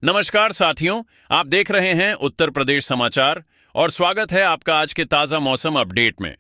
नमस्कार साथियों, आप देख रहे हैं उत्तर प्रदेश समाचार और स्वागत है आपका आज के ताजा मौसम अपडेट में।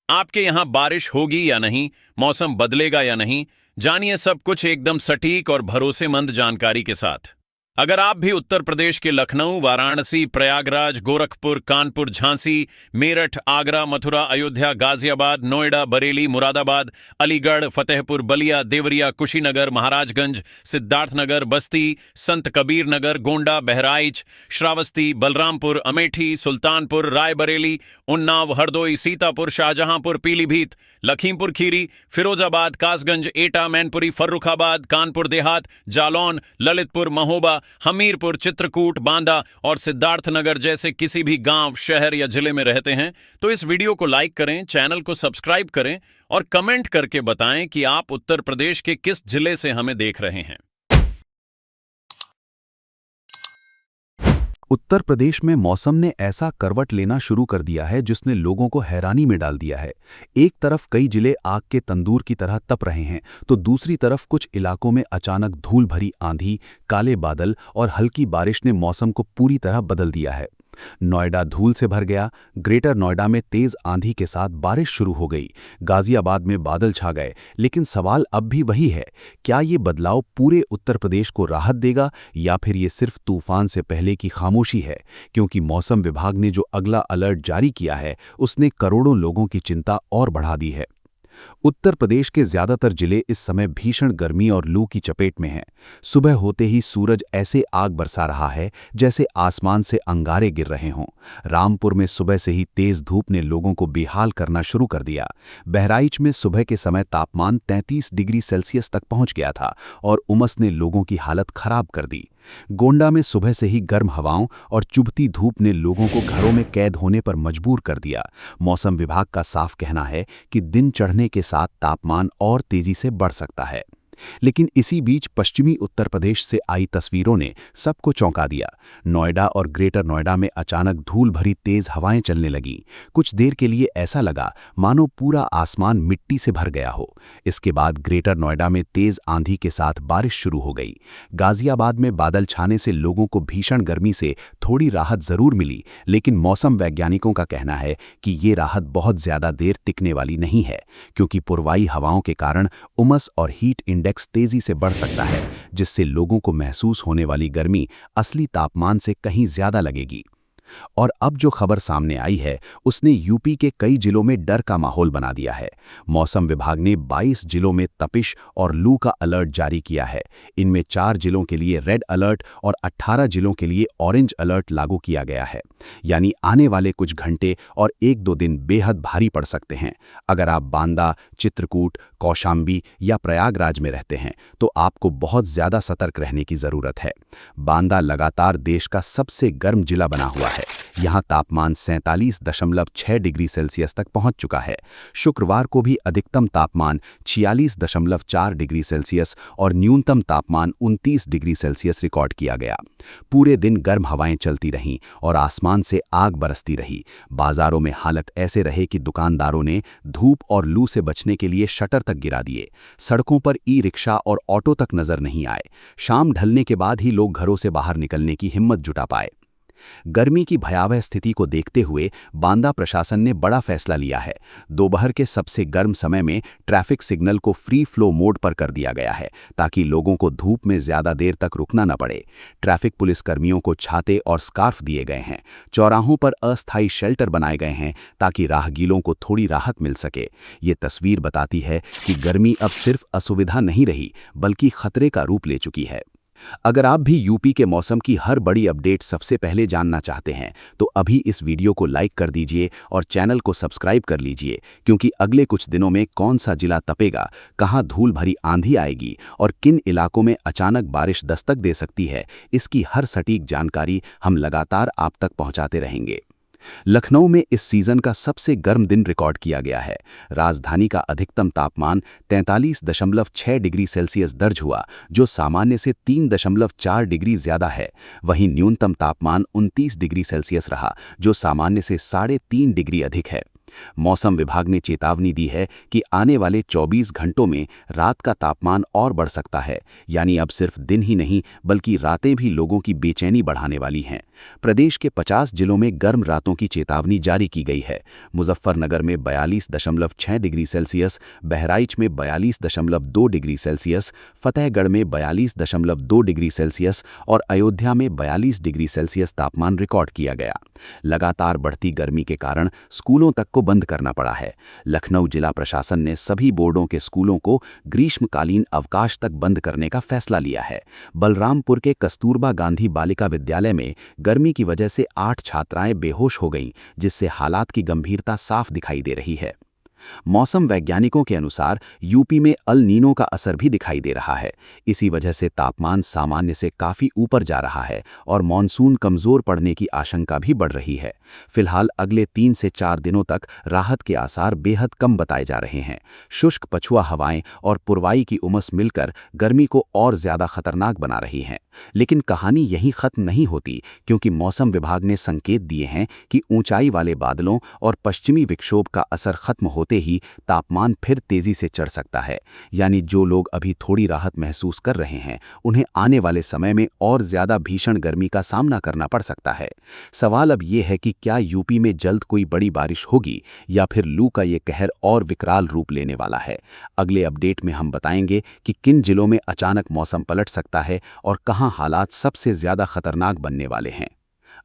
आपके यहां बारिश होगी या नहीं, मौसम बदलेगा या नहीं, जानिए सब कुछ एकदम सटीक और भरोसेमंद जानकारी के साथ। अगर आप भी उत्तर प्रदेश के लखनऊ, वाराणसी, प्रयागराज, गोरखपुर, कानपुर, झांसी, मेरठ, आगरा, मथुरा, अयोध्या, गाजियाबाद, नोएडा, बरेली, मुरादाबाद, अलीगढ़, फतेहपुर, बलिया, देवरिया, कुशीनगर, महाराजगंज, सिद्धार्थनगर, बस्ती, संत कबीर नगर, गोंडा, बहराइच, श्रावस्ती, बलरामपुर, अमेठी, सुल्तानपुर, रायबरेली, उन्नाव, हरदोई, सीतापुर, शाहजहांपुर, पीलीभीत, लखीमपुर खीरी, फिरोजाबाद, कासगंज, एटा, मैनपुरी, फर्रुखाबाद, कानपुर देहात, जालौन, ललितपुर, महोबा, हमीरपुर, चित्रकूट, बांदा और सिद्धार्थनगर जैसे किसी भी गांव, शहर या जिले में रहते हैं तो इस वीडियो को लाइक करें, चैनल को सब्सक्राइब करें और कमेंट करके बताएं कि आप उत्तर प्रदेश के किस जिले से हमें देख रहे हैं। उत्तर प्रदेश में मौसम ने ऐसा करवट लेना शुरू कर दिया है जिसने लोगों को हैरानी में डाल दिया है। एक तरफ कई जिले आग के तंदूर की तरह तप रहे हैं तो दूसरी तरफ कुछ इलाकों में अचानक धूल भरी आंधी, काले बादल और हल्की बारिश ने मौसम को पूरी तरह बदल दिया है। नोएडा धूल से भर गया, ग्रेटर नोएडा में तेज आंधी के साथ बारिश शुरू हो गई, गाजियाबाद में बादल छा गए। लेकिन सवाल अब भी वही है, क्या ये बदलाव पूरे उत्तर प्रदेश को राहत देगा या फिर ये सिर्फ तूफान से पहले की खामोशी है? क्योंकि मौसम विभाग ने जो अगला अलर्ट जारी किया है उसने करोड़ों लोगों की चिंता और बढ़ा दी है। उत्तर प्रदेश के ज्यादातर जिले इस समय भीषण गर्मी और लू की चपेट में हैं। सुबह होते ही सूरज ऐसे आग बरसा रहा है जैसे आसमान से अंगारे गिर रहे हों। रामपुर में सुबह से ही तेज धूप ने लोगों को बेहाल करना शुरू कर दिया। बहराइच में सुबह के समय तापमान 33 डिग्री सेल्सियस तक पहुंच गया था और उमस ने लोगों की हालत खराब कर दी। गोंडा में सुबह से ही गर्म हवाओं और चुभती धूप ने लोगों को घरों में कैद होने पर मजबूर कर दिया। मौसम विभाग का साफ कहना है कि दिन चढ़ने के साथ तापमान और तेजी से बढ़ सकता है। लेकिन इसी बीच पश्चिमी उत्तर प्रदेश से आई तस्वीरों ने सबको चौंका दिया। नोएडा और ग्रेटर नोएडा में अचानक धूल भरी तेज हवाएं चलने लगीं। कुछ देर के लिए ऐसा लगा मानो पूरा आसमान मिट्टी से भर गया हो। इसके बाद ग्रेटर नोएडा में तेज आंधी के साथ बारिश शुरू हो गई। गाजियाबाद में बादल छाने से लोगों को भीषण गर्मी से थोड़ी राहत जरूर मिली, लेकिन मौसम वैज्ञानिकों का कहना है कि ये राहत बहुत ज्यादा देर टिकने वाली नहीं है, क्योंकि पूर्वाई हवाओं के कारण उमस और हीट इंडेक्स तेजी से बढ़ सकता है, जिससे लोगों को महसूस होने वाली गर्मी असली तापमान से कहीं ज्यादा लगेगी। और अब जो खबर सामने आई है उसने यूपी के कई जिलों में डर का माहौल बना दिया है। मौसम विभाग ने 22 जिलों में तपिश और लू का अलर्ट जारी किया है। इनमें 4 जिलों के लिए रेड अलर्ट और 18 जिलों के लिए ऑरेंज अलर्ट लागू किया गया है। यानी आने वाले कुछ घंटे और 1-2 दिन बेहद भारी पड़ सकते हैं। अगर आप बांदा, चित्रकूट, कौशाम्बी या प्रयागराज में रहते हैं तो आपको बहुत ज्यादा सतर्क रहने की जरूरत है। बांदा लगातार देश का सबसे गर्म जिला बना हुआ है। यहां तापमान 47.6 डिग्री सेल्सियस तक पहुंच चुका है। शुक्रवार को भी अधिकतम तापमान 46.4 डिग्री सेल्सियस और न्यूनतम तापमान 29 डिग्री सेल्सियस रिकॉर्ड किया गया। पूरे दिन गर्म हवाएं चलती रहीं और आसमान से आग बरसती रही। बाजारों में हालत ऐसे रहे कि दुकानदारों ने धूप और लू से बचने के लिए शटर तक गिरा दिए। सड़कों पर ई रिक्शा और ऑटो तक नजर नहीं आए। शाम ढलने के बाद ही लोग घरों से बाहर निकलने की हिम्मत जुटा पाए। गर्मी की भयावह स्थिति को देखते हुए बांदा प्रशासन ने बड़ा फैसला लिया है। दोपहर के सबसे गर्म समय में ट्रैफिक सिग्नल को फ्री फ्लो मोड पर कर दिया गया है ताकि लोगों को धूप में ज्यादा देर तक रुकना न पड़े। ट्रैफिक पुलिस कर्मियों को छाते और स्कार्फ दिए गए हैं। चौराहों पर अस्थायी शेल्टर बनाए गए हैं ताकि राहगीरों को थोड़ी राहत मिल सके। ये तस्वीर बताती है कि गर्मी अब सिर्फ असुविधा नहीं रही बल्कि खतरे का रूप ले चुकी है। अगर आप भी यूपी के मौसम की हर बड़ी अपडेट सबसे पहले जानना चाहते हैं तो अभी इस वीडियो को लाइक कर दीजिए और चैनल को सब्सक्राइब कर लीजिए, क्योंकि अगले कुछ दिनों में कौन सा जिला तपेगा, कहां धूल भरी आंधी आएगी और किन इलाकों में अचानक बारिश दस्तक दे सकती है, इसकी हर सटीक जानकारी हम लगातार आप तक पहुंचाते रहेंगे। लखनऊ में इस सीजन का सबसे गर्म दिन रिकॉर्ड किया गया है। राजधानी का अधिकतम तापमान 43.6 डिग्री सेल्सियस दर्ज हुआ, जो सामान्य से 3.4 डिग्री ज्यादा है। वहीं न्यूनतम तापमान 29 डिग्री सेल्सियस रहा, जो सामान्य से 3.5 डिग्री अधिक है। मौसम विभाग ने चेतावनी दी है कि आने वाले 24 घंटों में रात का तापमान और बढ़ सकता है, यानी अब सिर्फ दिन ही नहीं बल्कि रातें भी लोगों की बेचैनी बढ़ाने वाली हैं। प्रदेश के 50 जिलों में गर्म रातों की चेतावनी जारी की गई है। मुजफ्फरनगर में 42.6 डिग्री सेल्सियस, बहराइच में 42.2 डिग्री सेल्सियस, फतेहगढ़ में 42.2 डिग्री सेल्सियस और अयोध्या में 42 डिग्री सेल्सियस तापमान रिकॉर्ड किया गया। लगातार बढ़ती गर्मी के कारण स्कूलों तक को बंद करना पड़ा है। लखनऊ जिला प्रशासन ने सभी बोर्डों के स्कूलों को ग्रीष्मकालीन अवकाश तक बंद करने का फैसला लिया है। बलरामपुर के कस्तूरबा गांधी बालिका विद्यालय में गर्मी की वजह से 8 छात्राएं बेहोश हो गईं, जिससे हालात की गंभीरता साफ दिखाई दे रही है। मौसम वैज्ञानिकों के अनुसार यूपी में अल नीनो का असर भी दिखाई दे रहा है। इसी वजह से तापमान सामान्य से काफी ऊपर जा रहा है और मॉनसून कमजोर पड़ने की आशंका भी बढ़ रही है। फिलहाल अगले 3 से 4 दिनों तक राहत के आसार बेहद कम बताए जा रहे हैं। शुष्क पछुआ हवाएं और पुरवाई की उमस मिलकर गर्मी को और ज्यादा खतरनाक बना रही हैं। लेकिन कहानी यहीं खत्म नहीं होती, क्योंकि मौसम विभाग ने संकेत दिए हैं कि ऊंचाई वाले बादलों और पश्चिमी विक्षोभ का असर खत्म होते ही तापमान फिर तेजी से चढ़ सकता है। यानी जो लोग अभी थोड़ी राहत महसूस कर रहे हैं, उन्हें आने वाले समय में और ज्यादा भीषण गर्मी का सामना करना पड़ सकता है। सवाल अब यह है कि क्या यूपी में जल्द कोई बड़ी बारिश होगी या फिर लू का ये कहर और विकराल रूप लेने वाला है। अगले अपडेट में हम बताएंगे कि किन जिलों में अचानक मौसम पलट सकता है और कहां हालात सबसे ज्यादा खतरनाक बनने वाले हैं।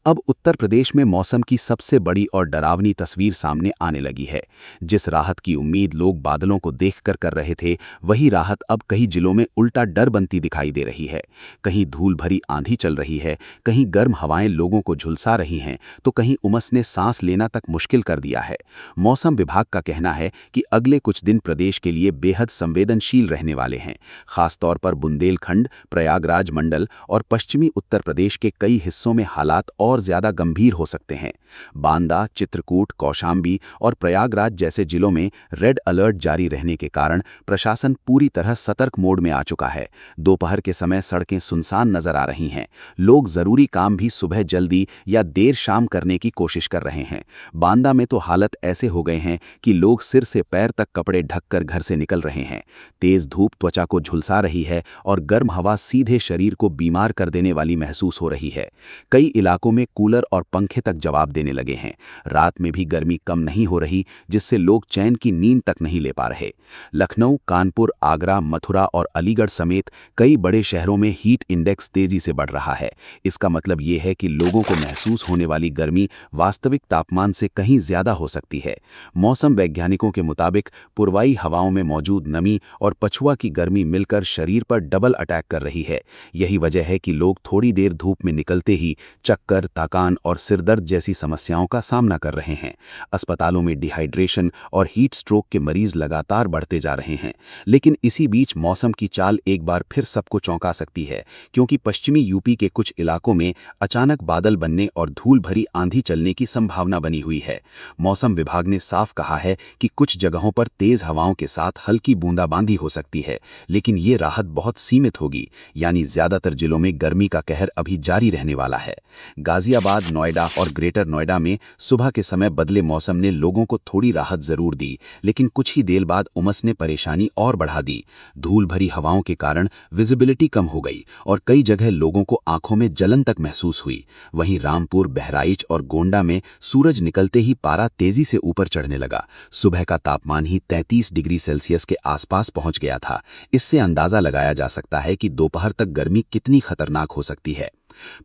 अब उत्तर प्रदेश में मौसम की सबसे बड़ी और डरावनी तस्वीर सामने आने लगी है। जिस राहत की उम्मीद लोग बादलों को देखकर कर रहे थे, वही राहत अब कई जिलों में उल्टा डर बनती दिखाई दे रही है। कहीं धूल भरी आंधी चल रही है, कहीं गर्म हवाएं लोगों को झुलसा रही हैं, तो कहीं उमस ने सांस लेना तक मुश्किल कर दिया है। मौसम विभाग का कहना है कि अगले कुछ दिन प्रदेश के लिए बेहद संवेदनशील रहने वाले हैं। खासतौर पर बुंदेलखंड, प्रयागराज मंडल और पश्चिमी उत्तर प्रदेश के कई हिस्सों में हालात और ज्यादा गंभीर हो सकते हैं। बांदा, चित्रकूट, कौशाम्बी और प्रयागराज जैसे जिलों में रेड अलर्ट जारी रहने के कारण प्रशासन पूरी तरह सतर्क मोड में आ चुका है। दोपहर के समय सड़कें सुनसान नजर आ रही हैं। लोग जरूरी काम भी सुबह जल्दी या देर शाम करने की कोशिश कर रहे हैं। बांदा में तो हालत ऐसे हो गए हैं कि लोग सिर से पैर तक कपड़े ढककर घर से निकल रहे हैं। तेज धूप त्वचा को झुलसा रही है और गर्म हवा सीधे शरीर को बीमार कर देने वाली महसूस हो रही है। कई इलाकों में कूलर और पंखे तक जवाब देने लगे हैं। रात में भी गर्मी कम नहीं हो रही, जिससे लोग चैन की नींद तक नहीं ले पा रहे। लखनऊ, कानपुर, आगरा, मथुरा और अलीगढ़ समेत कई बड़े शहरों में हीट इंडेक्स तेजी से बढ़ रहा है। इसका मतलब ये है कि लोगों को महसूस होने वाली गर्मी वास्तविक तापमान से कहीं ज्यादा हो सकती है। मौसम वैज्ञानिकों के मुताबिक पूर्वाई हवाओं में मौजूद नमी और पछुआ की गर्मी मिलकर शरीर पर डबल अटैक कर रही है। यही वजह है कि लोग थोड़ी देर धूप में निकलते ही चक्कर, थकान और सिरदर्द जैसी समस्याओं का सामना कर रहे हैं। अस्पतालों में डिहाइड्रेशन और हीट स्ट्रोक के मरीज लगातार बढ़ते जा रहे हैं। लेकिन इसी बीच मौसम की चाल एक बार फिर सबको चौंका सकती है, क्योंकि पश्चिमी यूपी के कुछ इलाकों में अचानक बादल बनने और धूल भरी आंधी चलने की संभावना बनी हुई है। मौसम विभाग ने साफ कहा है कि कुछ जगहों पर तेज हवाओं के साथ हल्की बूंदाबांदी हो सकती है, लेकिन ये राहत बहुत सीमित होगी। यानी ज्यादातर जिलों में गर्मी का कहर अभी जारी रहने वाला है। गाजियाबाद, नोएडा और ग्रेटर नोएडा में सुबह के समय बदले मौसम ने लोगों को थोड़ी राहत जरूर दी, लेकिन कुछ ही देर बाद उमस ने परेशानी और बढ़ा दी। धूल भरी हवाओं के कारण विजिबिलिटी कम हो गई और कई जगह लोगों को आंखों में जलन तक महसूस हुई। वहीं रामपुर, बहराइच और गोंडा में सूरज निकलते ही पारा तेजी से ऊपर चढ़ने लगा। सुबह का तापमान ही 33 डिग्री सेल्सियस के आसपास पहुंच गया था। इससे अंदाजा लगाया जा सकता है कि दोपहर तक गर्मी कितनी खतरनाक हो सकती है।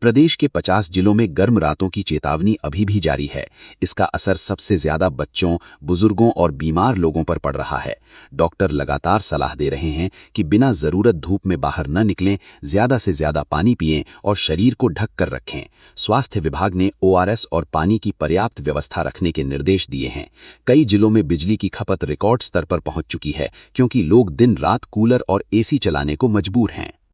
प्रदेश के 50 जिलों में गर्म रातों की चेतावनी अभी भी जारी है। इसका असर सबसे ज्यादा बच्चों, बुजुर्गों और बीमार लोगों पर पड़ रहा है। डॉक्टर लगातार सलाह दे रहे हैं कि बिना जरूरत धूप में बाहर न निकलें, ज्यादा से ज्यादा पानी पिएं और शरीर को ढक कर रखें। स्वास्थ्य विभाग ने ORS और पानी की पर्याप्त व्यवस्था रखने के निर्देश दिए हैं। कई जिलों में बिजली की खपत रिकॉर्ड स्तर पर पहुंच चुकी है, क्योंकि लोग दिन रात कूलर और AC चलाने को मजबूर हैं।